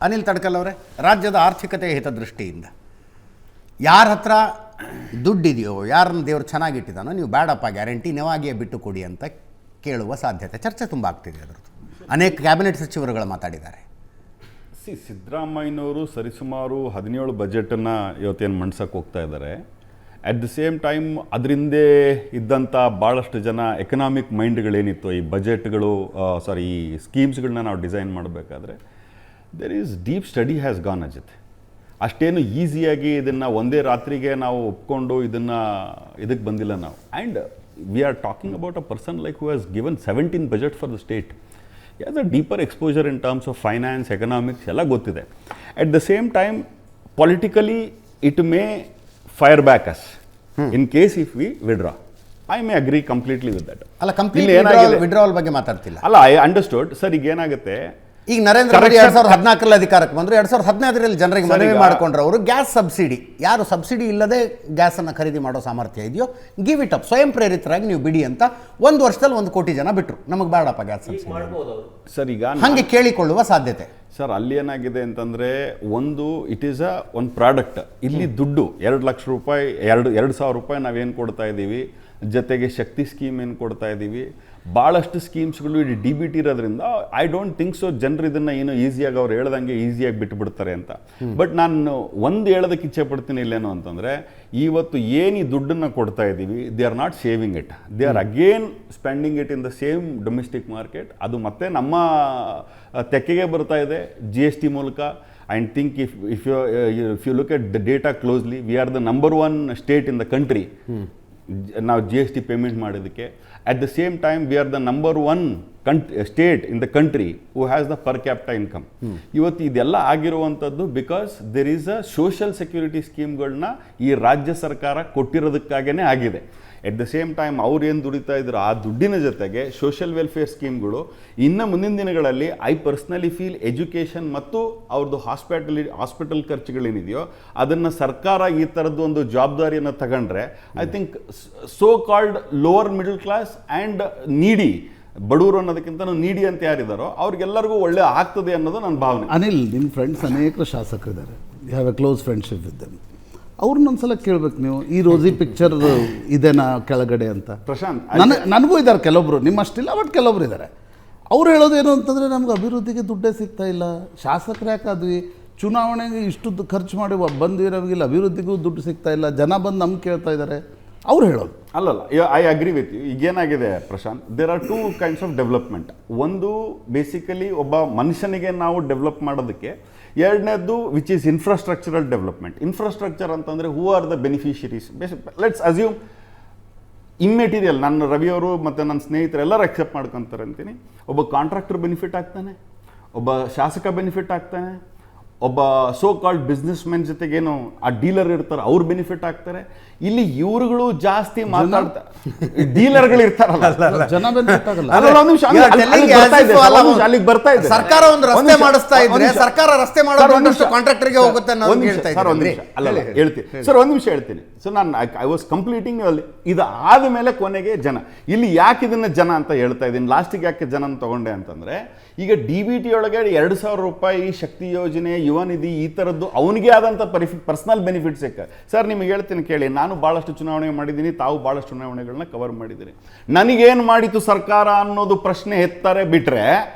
ಅನಿಲ್ ತಡ್ಕಲ್ ಅವರೇ, ರಾಜ್ಯದ ಆರ್ಥಿಕತೆಯ ಹಿತದೃಷ್ಟಿಯಿಂದ ಯಾರ ಹತ್ರ ದುಡ್ಡಿದೆಯೋ, ಯಾರನ್ನ ದೇವರು ಚೆನ್ನಾಗಿಟ್ಟಿದ್ದಾನೋ ನೀವು ಬೇಡಪ್ಪ ಗ್ಯಾರಂಟಿ ನೀವಾಗಿಯೇ ಬಿಟ್ಟು ಕೊಡಿ ಅಂತ ಕೇಳುವ ಸಾಧ್ಯತೆ, ಚರ್ಚೆ ತುಂಬ ಆಗ್ತಿದೆ ಅದರದ್ದು. ಅನೇಕ ಕ್ಯಾಬಿನೆಟ್ ಸಚಿವರುಗಳು ಮಾತಾಡಿದ್ದಾರೆ. ಸಿದ್ದರಾಮಯ್ಯನವರು ಸರಿಸುಮಾರು 17 ಬಜೆಟನ್ನು ಇವತ್ತೇನು ಮಂಡ್ಸಕ್ಕೆ ಹೋಗ್ತಾ ಇದ್ದಾರೆ. ಅಟ್ ದ ಸೇಮ್ ಟೈಮ್ ಅದರಿಂದೇ ಇದ್ದಂಥ ಭಾಳಷ್ಟು ಜನ ಎಕನಾಮಿಕ್ ಮೈಂಡ್ಗಳೇನಿತ್ತು, ಈ ಬಜೆಟ್ಗಳು ಈ ಸ್ಕೀಮ್ಸ್ಗಳನ್ನ ನಾವು ಡಿಸೈನ್ ಮಾಡಬೇಕಾದ್ರೆ there is deep study has gone Ajit. ಅಷ್ಟೇನು ಈಸಿಯಾಗಿ ಇದನ್ನು ಒಂದೇ ರಾತ್ರಿಗೆ ನಾವು ಒಪ್ಕೊಂಡು ಇದಕ್ಕೆ ಬಂದಿಲ್ಲ ನಾವು. And we are talking about a person like who has given 17 budget for the state. As a deeper exposure in terms of finance, economics ಎಲ್ಲ ಗೊತ್ತಿದೆ. At the same time politically it may fire back us in case if we withdraw. I may agree completely with that. ಅಲ್ಲ, complete withdrawal ಬಗ್ಗೆ ಮಾತಾಡ್ತಿಲ್ಲ. ಅಲ್ಲ, I understood sir. ಈಗ ಏನಾಗುತ್ತೆ, ಈಗ ನರೇಂದ್ರ ಮೋದಿ 2014 ಅಧಿಕಾರಕ್ಕೆ ಬಂದರು, 2015 ಜನರಿಗೆ ಮನವಿ ಮಾಡಿಕೊಂಡ್ರು. ಅವರು ಗ್ಯಾಸ್ ಸಬ್ಸಿಡಿ, ಯಾರು ಸಬ್ಸಿಡಿ ಇಲ್ಲದೆ ಗ್ಯಾಸನ್ನು ಖರೀದಿ ಮಾಡೋ ಸಾಮರ್ಥ್ಯ ಇದೆಯೋ ಗಿವ್ ಇಟ್ ಅಪ್, ಸ್ವಯಂ ಪ್ರೇರಿತರಾಗಿ ನೀವು ಬಿಡಿ ಅಂತ 1 ವರ್ಷದಲ್ಲಿ 1 ಕೋಟಿ ಜನ ಬಿಟ್ಟರು. ನಮಗೆ ಬೇಡಪ್ಪ ಗ್ಯಾಸ್ ಸಬ್ಸಿಡಿ ಸರ್. ಈಗ ಹಾಗೆ ಕೇಳಿಕೊಳ್ಳುವ ಸಾಧ್ಯತೆ ಸರ್ ಅಲ್ಲಿ ಏನಾಗಿದೆ ಅಂತಂದರೆ, ಇಟ್ ಈಸ್ ಒಂದು ಪ್ರಾಡಕ್ಟ್. ಇಲ್ಲಿ ದುಡ್ಡು 2 ಲಕ್ಷ ರೂಪಾಯಿ, 2,000 ರೂಪಾಯಿ ನಾವೇನು ಕೊಡ್ತಾ ಇದ್ದೀವಿ, ಜೊತೆಗೆ ಶಕ್ತಿ ಸ್ಕೀಮ್ ಏನು ಕೊಡ್ತಾ ಇದ್ದೀವಿ, ಭಾಳಷ್ಟು ಸ್ಕೀಮ್ಸ್ಗಳು ಇಲ್ಲಿ ಡಿ ಬಿ ಟಿ ಇರೋದ್ರಿಂದ ಐ ಡೋಂಟ್ ಥಿಂಕ್ ಸೊ ಜನರು ಇದನ್ನು ಏನು ಈಸಿಯಾಗಿ ಅವ್ರು ಹೇಳ್ದಂಗೆ ಈಸಿಯಾಗಿ ಬಿಟ್ಟುಬಿಡ್ತಾರೆ ಅಂತ. ಬಟ್ ನಾನು ಒಂದು ಹೇಳೋದಕ್ಕೆ ಇಚ್ಛೆ ಪಡ್ತೀನಿ ಇಲ್ಲೇನು ಅಂತಂದರೆ, ಇವತ್ತು ಏನು ಈ ದುಡ್ಡನ್ನು ಕೊಡ್ತಾ ಇದ್ದೀವಿ, they are not saving it, they are again spending it in the same domestic market. ಅದು ಮತ್ತೆ ನಮ್ಮ ತೆಕ್ಕೆಗೆ ಬರ್ತಾ ಇದೆ GST ಮೂಲಕ. And think if you look at the data closely, we are the number 1 state in the country ನಾವು GST payment ಮಾಡೋದಕ್ಕೆ. At the same time we are the number 1 state in the country who has the per capita income. ಇವತ್ತು ಇದೆಲ್ಲ ಆಗಿರುವಂಥದ್ದು because there is a social security ಸ್ಕೀಮ್ಗಳನ್ನ ಈ ರಾಜ್ಯ ಸರ್ಕಾರ ಕೊಟ್ಟಿರೋದಕ್ಕಾಗೇ ಆಗಿದೆ. ಎಟ್ ದ ಸೇಮ್ ಟೈಮ್ ಅವ್ರು ಏನು ದುಡಿತಾ ಇದ್ರು ಆ ದುಡ್ಡಿನ ಜೊತೆಗೆ ಸೋಷಿಯಲ್ ವೆಲ್ಫೇರ್ ಸ್ಕೀಮ್ಗಳು ಇನ್ನು ಮುಂದಿನ ದಿನಗಳಲ್ಲಿ ಐ ಪರ್ಸ್ನಲಿ ಫೀಲ್ ಎಜುಕೇಷನ್ ಮತ್ತು ಅವ್ರದ್ದು ಹಾಸ್ಪಿಟಲ್ ಖರ್ಚುಗಳೇನಿದೆಯೋ ಅದನ್ನು ಸರ್ಕಾರ ಈ ಥರದ್ದು ಒಂದು ಜವಾಬ್ದಾರಿಯನ್ನು ತಗೊಂಡ್ರೆ I think so called lower middle class and ನೀಡಿ, ಬಡವರು ಅನ್ನೋದಕ್ಕಿಂತ ನೀಡಿ ಅಂತ ಯಾರಿದ್ದಾರೋ ಅವ್ರಿಗೆಲ್ಲರಿಗೂ ಒಳ್ಳೆ ಆಗ್ತದೆ ಅನ್ನೋದು ನನ್ನ ಭಾವನೆ. ಅನಿಲ್, ನಿಮ್ಮ ಫ್ರೆಂಡ್ಸ್ ಅನೇಕ ಶಾಸಕರಿದ್ದಾರೆ, you have a close friendship with them. ಅವ್ರನ್ನೊಂದ್ಸಲ ಕೇಳ್ಬೇಕು ನೀವು, ಈ ರೋಸಿ ಪಿಕ್ಚರ್ ಇದೆನಾ ಕೆಳಗಡೆ ಅಂತ. ಪ್ರಶಾಂತ್, ನನಗೂ ಇದ್ದಾರೆ ಕೆಲವೊಬ್ರು, ನಿಮ್ಮಷ್ಟಿಲ್ಲ ಬಟ್ ಕೆಲವೊಬ್ರು ಇದ್ದಾರೆ. ಅವ್ರು ಹೇಳೋದೇನು ಅಂತಂದರೆ, ನಮ್ಗೆ ಅಭಿವೃದ್ಧಿಗೆ ದುಡ್ಡೇ ಸಿಗ್ತಾ ಇಲ್ಲ, ಶಾಸಕರು ಯಾಕಾದ್ವಿ, ಚುನಾವಣೆಗೆ ಇಷ್ಟು ಖರ್ಚು ಮಾಡಿ ಬಂದ್ವಿ, ನಮಗಿಲ್ಲ ಅಭಿವೃದ್ಧಿಗೂ ದುಡ್ಡು ಸಿಗ್ತಾ ಇಲ್ಲ, ಜನ ಬಂದು ನಮ್ಗೆ ಕೇಳ್ತಾ ಇದ್ದಾರೆ ಅವ್ರು ಹೇಳೋದು. ಅಲ್ಲಲ್ಲ, ಐ ಅಗ್ರಿ ವಿತ್ ಯು. ಈಗೇನಾಗಿದೆ Prashant, there are 2 kinds of development. ಒಂದು ಬೇಸಿಕಲಿ ಒಬ್ಬ ಮನುಷ್ಯನಿಗೆ ನಾವು ಡೆವಲಪ್ ಮಾಡೋದಕ್ಕೆ, ಎರಡನೇದ್ದು which is infrastructural development. Infrastructure ಅಂತಂದರೆ who are the beneficiaries. Let's assume immaterial, ನನ್ನ ರವಿಯವರು ಮತ್ತು ನನ್ನ ಸ್ನೇಹಿತರು ಎಲ್ಲರೂ ಅಕ್ಸೆಪ್ಟ್ ಮಾಡ್ಕೊತಾರೆ ಅಂತೀನಿ. ಒಬ್ಬ ಕಾಂಟ್ರಾಕ್ಟರ್ ಬೆನಿಫಿಟ್ ಆಗ್ತಾನೆ, ಒಬ್ಬ ಶಾಸಕ ಬೆನಿಫಿಟ್ ಆಗ್ತಾನೆ, ಒಬ್ಬ ಸೋ ಕಾಲ್ಡ್ ಬಿಸ್ನೆಸ್ ಮೆನ್ ಜೊತೆಗೇನು ಆ ಡೀಲರ್ ಇರ್ತಾರೆ ಅವ್ರು ಬೆನಿಫಿಟ್ ಆಗ್ತಾರೆ. ಇಲ್ಲಿ ಇವ್ರುಗಳು ಜಾಸ್ತಿ ಮಾತಾಡ್ತಾರೆ, ಡೀಲರ್ಗಳು ಇರ್ತಾರಲ್ಲ, ಜನ ಬೆನಿಫಿಟ್ ಆಗಲ್ಲ. ಅಲ್ಲಿಗೆ ಬರ್ತಾ ಇದೆ. ಸರ್ಕಾರ ಒಂದು ರಸ್ತೆ ಮಾಡಿಸ್ತಾ ಇದ್ರೆ ಸರ್ಕಾರ ರಸ್ತೆ ಮಾಡೋದು ಕಾಂಟ್ರಾಕ್ಟರ್ಗೆ ಹೋಗುತ್ತೆ ಅನ್ನೋದು ಹೇಳ್ತಾ ಇದ್ದೀನಿ. ಅಲ್ಲ ಹೇಳ್ತೀನಿ ಸರ್, ಒಂದು ನಿಮಿಷ ಹೇಳ್ತೀನಿ. ಸೊ ನಾನು ಐ ವಾಸ್ ಕಂಪ್ಲೀಟಿಂಗ್ ಇದು ಆದಮೇಲೆ ಕೊನೆಗೆ ಜನ. ಇಲ್ಲಿ ಯಾಕೆ ಇದನ್ನ ಜನ ಅಂತ ಹೇಳ್ತಾ ಇದ್ದೀನಿ, ಲಾಸ್ಟಿಗೆ ಯಾಕೆ ಜನ ತಗೊಂಡೆ ಅಂತಂದ್ರೆ, ಈಗ DBT ಒಳಗೆ 2,000 ರೂಪಾಯಿ ಶಕ್ತಿ ಯೋಜನೆ, ಯುವ ನಿಧಿ, ಈ ಥರದ್ದು ಅವನಿಗೆ ಆದಂಥ ಪರ್ಸನಲ್ ಬೆನಿಫಿಟ್ ಸಿಕ್ಕ. ಸರ್ ನಿಮಗೆ ಹೇಳ್ತೀನಿ ಕೇಳಿ, ನಾನು ಭಾಳಷ್ಟು ಚುನಾವಣೆ ಮಾಡಿದ್ದೀನಿ, ತಾವು ಭಾಳಷ್ಟು ಚುನಾವಣೆಗಳನ್ನ ಕವರ್ ಮಾಡಿದ್ದೀರಿ. ನನಗೇನು ಮಾಡಿತು ಸರ್ಕಾರ ಅನ್ನೋದು ಪ್ರಶ್ನೆ ಎತ್ತಾರೆ ಬಿಟ್ಟರೆ,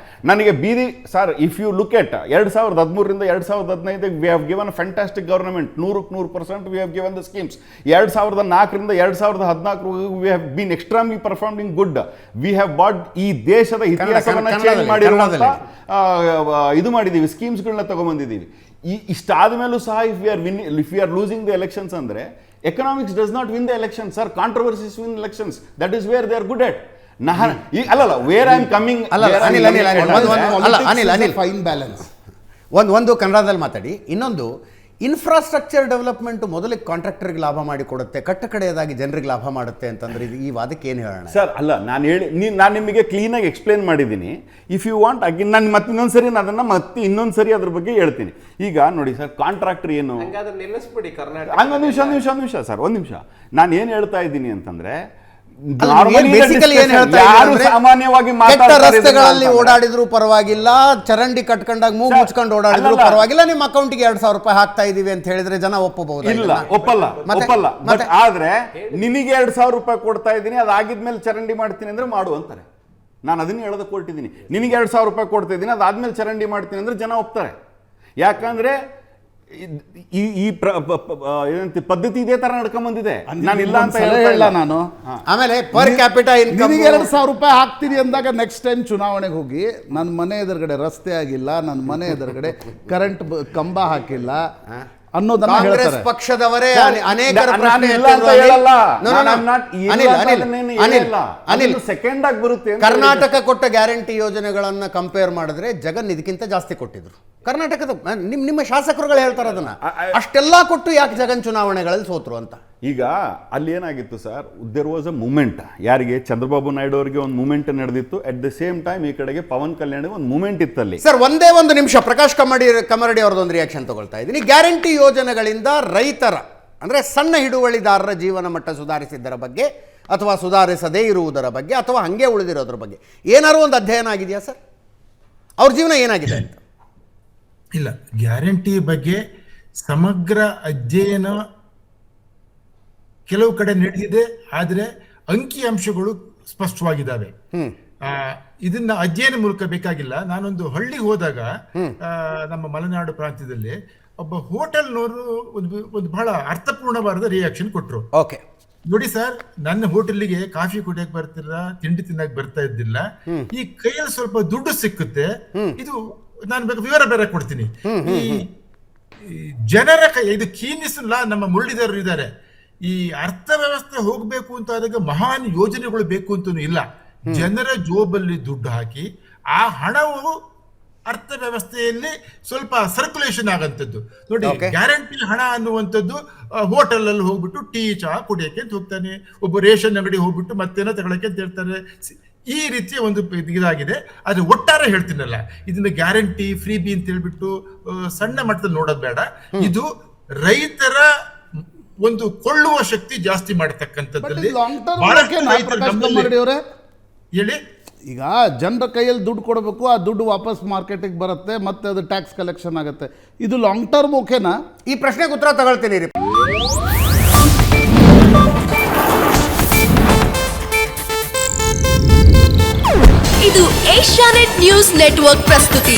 ನನಗೆ ಬೀದಿ sir, if you look at 2013ರಿಂದ 2015 we have given a fantastic government. 100% we have given the schemes. 2004ರಿಂದ 2014 we have been extremely performing good. We have bought ಈ ದೇಶದ ಇತಿಹಾಸವನ್ನು ಚೇಂಜ್ ಮಾಡಿರುವಂಥ ಇದು ಮಾಡಿದ್ದೀವಿ, ಸ್ಕೀಮ್ಸ್ಗಳನ್ನ ತಗೊಂಬಂದಿದ್ದೀವಿ. ಇಷ್ಟಾದ ಮೇಲೂ ಸಹ if we are losing the elections ಅಂದರೆ, economics does not win the election sir, controversies win elections. That is where they are good at. ಅಲ್ಲಲ್ಲ, where I am coming. Anil, fine balance. ಒಂದು ಕನ್ನಡದಲ್ಲಿ ಮಾತಾಡಿ, ಇನ್ನೊಂದು ಇನ್ಫ್ರಾಸ್ಟ್ರಕ್ಚರ್ ಡೆವಲಪ್ಮೆಂಟ್ ಮೊದಲಿಗೆ ಕಾಂಟ್ರಾಕ್ಟರ್ಗೆ ಲಾಭ ಮಾಡಿ ಕೊಡುತ್ತೆ, ಕಡೆಯದಾಗಿ ಜನರಿಗೆ ಲಾಭ ಮಾಡುತ್ತೆ ಅಂತಂದ್ರೆ ಈ ವಾದಕ್ಕೆ ಏನು ಹೇಳೋಣ ಸರ್? ಅಲ್ಲ, ನಾನು ನಿಮಗೆ ಕ್ಲೀನಾಗಿ ಎಕ್ಸ್ಪ್ಲೇನ್ ಮಾಡಿದ್ದೀನಿ. ಇಫ್ ಯು ವಾಂಟ್ ಅಗೇನ್ ನಾನು ಮತ್ತೆ ಇನ್ನೊಂದು ಸರಿ ಅದ್ರ ಬಗ್ಗೆ ಹೇಳ್ತೀನಿ. ಈಗ ನೋಡಿ ಸರ್, ಕಾಂಟ್ರಾಕ್ಟರ್ ಏನು, ನಿಲ್ಲಿಸ್ಬಿಡಿ ಕರ್ನಾಟಕ. ಒಂದು ನಿಮಿಷ ಸರ್, ಒಂದು ನಿಮಿಷ. ನಾನು ಏನು ಹೇಳ್ತಾ ಇದ್ದೀನಿ ಅಂತಂದರೆ, ಬೇಸಿಕಲಿ ಏನ್ ಹೇಳ್ತಾ ಯಾರು ಇದ್ದಾರೆ ಸಾಮಾನ್ಯವಾಗಿ ಕೆಟ್ಟ ಮಾತಾಡ್ತಾರೆ ರಸ್ತೆಗಳಲ್ಲಿ ಇದನ್ನ ಓಡಾಡಿದ್ರು ಪರವಾಗಿಲ್ಲ, ಚರಂಡಿ ಕಟ್ಕೊಂಡಾಗ ಮೂಗು ಮುಚ್ಕೊಂಡು ಓಡಾಡಿದ್ರು ಅಲ್ಲಲ್ಲ. ಪರವಾಗಿಲ್ಲ, ನಿಮ್ಮ ಅಕೌಂಟಿಗೆ 2,000 ರೂಪಾಯಿ ಹಾಕ್ತಾ ಇದೀವಿ ಅಂತ ಹೇಳಿದ್ರೆ ಜನ ಒಪ್ಪಬಹುದು. ಇಲ್ಲ, ಒಪ್ಪಲ್ಲ. ಬಟ್ ಆದ್ರೆ ನಿನಗೆ 2,000 ರೂಪಾಯಿ ಕೊಡ್ತಾ ಇದ್ದೀನಿ, ಅದಾಗಿದ್ಮೇಲೆ ಚರಂಡಿ ಮಾಡ್ತೀನಿ ಅಂದ್ರೆ ಮಾಡು ಅಂತಾರೆ. ನಾನು ಅದನ್ನ ಹೇಳೋದಕ್ಕೆ ಕೊಟ್ಟಿದ್ದೀನಿ. ನಿನಗೆ 2,000 ರೂಪಾಯಿ ಕೊಡ್ತಾ ಇದ್ದೀನಿ, ಅದಾದ್ಮೇಲೆ ಚರಂಡಿ ಮಾಡ್ತೀನಿ ಅಂದ್ರೆ ಜನ ಒಪ್ತಾರೆ. ಯಾಕಂದ್ರೆ ಈ ಏನಂತ ಪದ್ಧತಿ ಇದೇ ತರ ನಡ್ಕೊಂಡ್ ಬಂದಿದೆ. ನಾನು ಇಲ್ಲ ಅಂತ ಹೇಳಲ್ಲ ನಾನು. ಆಮೇಲೆ ಪರ್ ಕ್ಯಾಪಿಟಾ ಇನ್ಕಮ್ 2,000 ರೂಪಾಯಿ ಹಾಕ್ತೀನಿ ಅಂದಾಗ ನೆಕ್ಸ್ಟ್ ಟೈಮ್ ಚುನಾವಣೆಗೆ ಹೋಗಿ ನನ್ನ ಮನೆ ಎದುರುಗಡೆ ರಸ್ತೆ ಆಗಿಲ್ಲ, ನನ್ನ ಮನೆ ಎದುರುಗಡೆ ಕರೆಂಟ್ ಕಂಬ ಹಾಕಿಲ್ಲ ಅನ್ನೋದನ್ನ ಕಾಂಗ್ರೆಸ್ ಹೇಳ್ತಾರೆ. ಪಕ್ಷದವರೇ ಅನೇಕರ ನಾನು ಪ್ರಶ್ನೆ ಇಲ್ಲ ಅಂತ ಎತ್ತಿದ್ರು. ಹೇಳಲ್ಲ. No, no, no. I'm not ಇಲ್ಲ ಅನಿಲ್, ಅಂತ ಅನಿಲ್, ಅದನ್ನೇನು ಅನಿಲ್, ಹೇಳಿಲ್ಲ. ಅನಿಲ್. ಅದೊಂದು ಸೆಕೆಂಡ್ ಆಗಿ ಬರುತ್ತೆ ಅಂತ ಕರ್ನಾಟಕ ಕೊಟ್ಟ ಗ್ಯಾರಂಟಿ ಯೋಜನೆಗಳನ್ನ ಕಂಪೇರ್ ಮಾಡಿದ್ರೆ ಜಗನ್ ಇದಕ್ಕಿಂತ ಜಾಸ್ತಿ ಕೊಟ್ಟಿದ್ರು. ಕರ್ನಾಟಕದ ನಿಮ್ಮ ಶಾಸಕರುಗಳು ಹೇಳ್ತಾರೆ ಅದನ್ನ. ಅಷ್ಟೆಲ್ಲ ಕೊಟ್ಟು ಯಾಕೆ ಜಗನ್ ಚುನಾವಣೆಗಳಲ್ಲಿ ಸೋತ್ರು ಅಂತ. ಈಗ ಅಲ್ಲಿ ಏನಾಗಿತ್ತು sir, there was a moment. ಯಾರಿಗೆ? ಚಂದ್ರಬಾಬು ನಾಯ್ಡು ಅವರಿಗೆ ಒಂದು ಮೂಮೆಂಟ್ ನಡೆದಿತ್ತು. ಅಟ್ ದ ಸೇಮ್ ಟೈಮ್ ಈ ಕಡೆಗೆ ಪವನ್ ಕಲ್ಯಾಣ್ ಒಂದು ಮೂಮೆಂಟ್ ಇತ್ತಲ್ಲಿ. ಸರ್ ಒಂದೇ ಒಂದು ನಿಮಿಷ, ಪ್ರಕಾಶ್ ಕಮರಡಿ ಅವ್ರದ್ದೊಂದು ರಿಯಾಕ್ಷನ್ ತಗೊಳ್ತಾ ಇದ್ದೀನಿ. ಗ್ಯಾರಂಟಿ ಯೋಜನೆಗಳಿಂದ ರೈತರ ಅಂದ್ರೆ ಸಣ್ಣ ಹಿಡುವಳಿದಾರರ ಜೀವನ ಮಟ್ಟ ಸುಧಾರಿಸಿದ್ದರ ಬಗ್ಗೆ ಅಥವಾ ಸುಧಾರಿಸದೇ ಇರುವುದರ ಬಗ್ಗೆ ಅಥವಾ ಹಂಗೆ ಉಳಿದಿರೋದ್ರ ಬಗ್ಗೆ ಏನಾದ್ರು ಒಂದು ಅಧ್ಯಯನ ಆಗಿದೆಯಾ ಸರ್? ಅವ್ರ ಜೀವನ ಏನಾಗಿದೆ ಅಂತ? ಇಲ್ಲ, ಗ್ಯಾರಂಟಿ ಬಗ್ಗೆ ಸಮಗ್ರ ಅಧ್ಯಯನ ಕೆಲವು ಕಡೆ ನಡೆದಿದೆ, ಆದರೆ ಅಂಕಿಅಂಶಗಳು ಸ್ಪಷ್ಟವಾಗಿದ್ದಾವೆ. ಇದನ್ನ ಅಧ್ಯಯನ ಮೂಲಕ ಬೇಕಾಗಿಲ್ಲ. ನಾನೊಂದು ಹಳ್ಳಿಗೆ ಹೋದಾಗ ನಮ್ಮ ಮಲೆನಾಡು ಪ್ರಾಂತ್ಯದಲ್ಲಿ ಒಬ್ಬ ಹೋಟೆಲ್ನವರು ಒಂದು ಬಹಳ ಅರ್ಥಪೂರ್ಣವಾದ ರಿಯಾಕ್ಷನ್ ಕೊಟ್ಟರು. ಓಕೆ, ನೋಡಿ ಸರ್, ನನ್ನ ಹೋಟೆಲ್ಗೆ ಕಾಫಿ ಕುಡಿಯಕ್ಕೆ ಬರ್ತಿಲ್ಲ, ತಿಂಡಿ ತಿನ್ನಕ್ ಬರ್ತಾ ಇದ್ದಿಲ್ಲ, ಈ ಕೈಯಲ್ಲಿ ಸ್ವಲ್ಪ ದುಡ್ಡು ಸಿಕ್ಕುತ್ತೆ. ಇದು ನಾನು ವಿವರ ಬೇರೆ ಕೊಡ್ತೀನಿ. ಈ ಜನರ ಇದು ಕೀನಿಸಲ್ಲ. ನಮ್ಮ ಮುರಳೀಧರರು ಇದ್ದಾರೆ. ಈ ಅರ್ಥವ್ಯವಸ್ಥೆ ಹೋಗ್ಬೇಕು ಅಂತ ಆದಾಗ ಮಹಾನ್ ಯೋಜನೆಗಳು ಬೇಕು ಅಂತನೂ ಇಲ್ಲ. ಜನರ ಜೋಬಲ್ಲಿ ದುಡ್ಡು ಹಾಕಿ ಆ ಹಣವು ಅರ್ಥವ್ಯವಸ್ಥೆಯಲ್ಲಿ ಸ್ವಲ್ಪ ಸರ್ಕ್ಯುಲೇಷನ್ ಆಗಂತದ್ದು. ನೋಡಿ, ಗ್ಯಾರಂಟಿ ಹಣ ಅನ್ನುವಂಥದ್ದು ಹೋಟೆಲ್ ಅಲ್ಲಿ ಹೋಗ್ಬಿಟ್ಟು ಟೀ ಚಹಾ ಕುಡಿಯಕ್ಕೆ ಅಂತ ಹೋಗ್ತಾನೆ, ಒಬ್ಬ ರೇಷನ್ ಅಂಗಡಿ ಹೋಗ್ಬಿಟ್ಟು ಮತ್ತೇನೋ ತಗೊಳಕ್ಕೆ ಅಂತ ಹೇಳ್ತಾರೆ. ಈ ರೀತಿಯ ಒಂದು ಇದಾಗಿದೆ. ಆದ್ರೆ ಒಟ್ಟಾರೆ ಹೇಳ್ತೀನಲ್ಲ, ಇದನ್ನ ಗ್ಯಾರಂಟಿ ಫ್ರೀ ಬಿ ಅಂತ ಹೇಳ್ಬಿಟ್ಟು ಸಣ್ಣ ಮಟ್ಟದಲ್ಲಿ ನೋಡೋದು ಬೇಡ. ಇದು ರೈತರ ಒಂದು ಕೊಳ್ಳುವ ಶಕ್ತಿ ಜಾಸ್ತಿ ಮಾಡತಕ್ಕಂಥದ್ದಲ್ಲಿ ಹೇಳಿ. ಈಗ ಜನರ ಕೈಯಲ್ಲಿ ದುಡ್ಡು ಕೊಡಬೇಕು, ಆ ದುಡ್ಡು ವಾಪಸ್ ಮಾರ್ಕೆಟಿಗೆ ಬರುತ್ತೆ, ಮತ್ತೆ ಅದು ಟ್ಯಾಕ್ಸ್ ಕಲೆಕ್ಷನ್ ಆಗುತ್ತೆ. ಇದು ಲಾಂಗ್ ಟರ್ಮ್ ಓಕೆನಾ? ಈ ಪ್ರಶ್ನೆಗೆ ಉತ್ತರ ತಗೊಳ್ತೀನಿ ರೀ. ಇದು ಏಷ್ಯಾನೆಟ್ ನ್ಯೂಸ್ ನೆಟ್ವರ್ಕ್ ಪ್ರಸ್ತುತಿ.